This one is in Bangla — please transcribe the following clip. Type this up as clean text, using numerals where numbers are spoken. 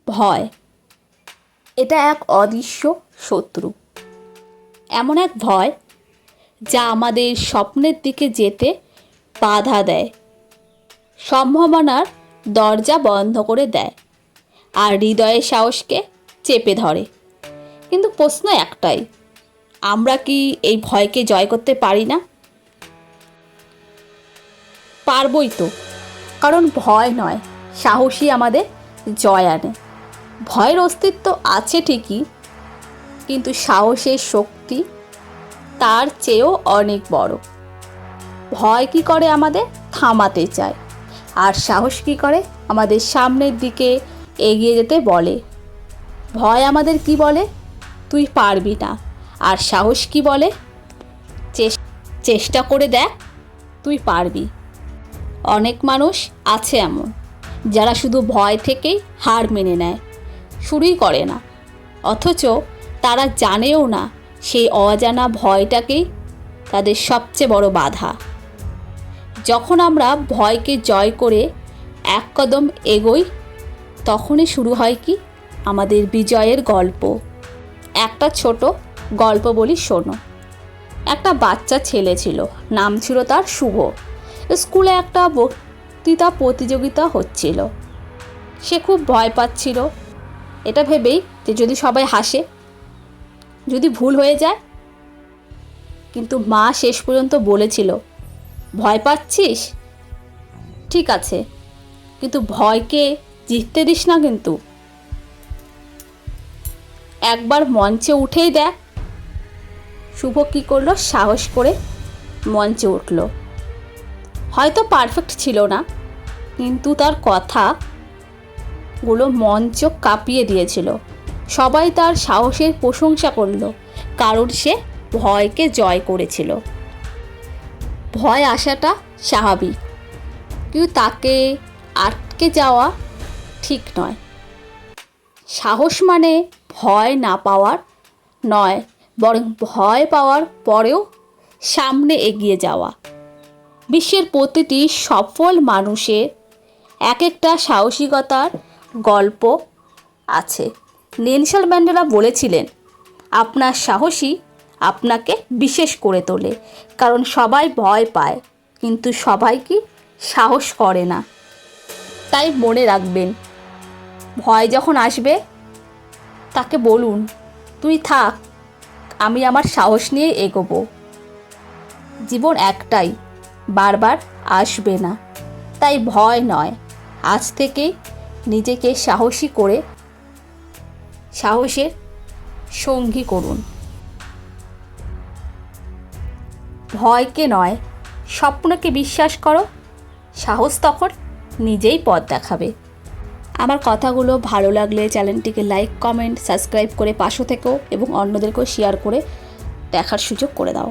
ভয় এটা এক অদৃশ্য শত্রু, এমন এক ভয় যা আমাদের স্বপ্নের দিকে যেতে বাধা দেয়, সম্ভাবনার দরজা বন্ধ করে দেয় আর হৃদয়ের সাহসকে চেপে ধরে। কিন্তু প্রশ্ন একটাই, আমরা কি এই ভয়কে জয় করতে পারি না? পারবই তো, কারণ ভয় নয়, সাহসী আমাদের জয় আনে। ভয়ের অস্তিত্ব আছে ঠিকই, কিন্তু সাহসের শক্তি তার চেয়েও অনেক বড়। ভয় কী করে? আমাদের থামাতে চায়, আর সাহস কী করে? আমাদের সামনের দিকে এগিয়ে যেতে বলে। ভয় আমাদের কি বলে? তুই পারবি না। আর সাহস কি বলে? চেষ্টা করে দেখ, তুই পারবি। অনেক মানুষ আছে এমন, যারা শুধু ভয় থেকেই হার মেনে নেয়, শুরুই করে না। অথচ তারা জানেও না সেই অজানা ভয়টাকেই তাদের সবচেয়ে বড় বাধা। যখন আমরা ভয়কে জয় করে এক কদম এগোই, তখনই শুরু হয় কি আমাদের বিজয়ের গল্প। একটা ছোট গল্প বলি, শোনো। একটা বাচ্চা ছেলে ছিল, নাম ছিল তার শুভ। স্কুলে একটা বক্তৃতা প্রতিযোগিতা হচ্ছিল। সে খুব ভয় পাচ্ছিল, এটা ভেবেই যে যদি সবাই হাসে, যদি ভুল হয়ে যায়। কিন্তু মা শেষ পর্যন্ত বলেছিল, ভয় পাচ্ছিস? ঠিক আছে, কিন্তু ভয়কে জিততে দিস না। কিন্তু একবার মঞ্চে উঠেই দেখ। শুভ কী করলো? সাহস করে মঞ্চে উঠল। হয়তো পারফেক্ট ছিল না, কিন্তু তার কথাগুলো মঞ্চ কাঁপিয়ে দিয়েছিল। সবাই তার সাহসের প্রশংসা করল, কারণ সে ভয়কে জয় করেছিল। ভয় আসাটা স্বাভাবিক, কিন্তু তাকে আটকে যাওয়া ঠিক নয়। সাহস মানে ভয় না পাওয়ার নয়, বরং ভয় পাওয়ার পরেও সামনে এগিয়ে যাওয়া। বিশ্বের প্রতিটি সফল মানুষের এক একটা সাহসিকতার গল্প আছে। নেলসন ম্যান্ডেলা বলেছিলেন, আপনার সাহসী আপনাকে বিশেষ করে তোলে। কারণ সবাই ভয় পায়, কিন্তু সবাই কি সাহস করে না। তাই মনে রাখবেন, ভয় যখন আসবে তাকে বলুন, তুই থাক, আমি আমার সাহস নিয়ে এগোবো। জীবন একটাই, বারবার আসবে না। তাই ভয় নয়, আজ থেকেই নিজেকে সাহসী করে সাহসের সঙ্গী করুন। ভয়কে নয়, স্বপ্নকে বিশ্বাস করো। সাহস তখন নিজেই পথ দেখাবে। আমার কথাগুলো ভালো লাগলে চ্যানেলটিকে লাইক, কমেন্ট, সাবস্ক্রাইব করে পাশে থেকো এবং অন্যদেরকেও শেয়ার করে দেখার সুযোগ করে দাও।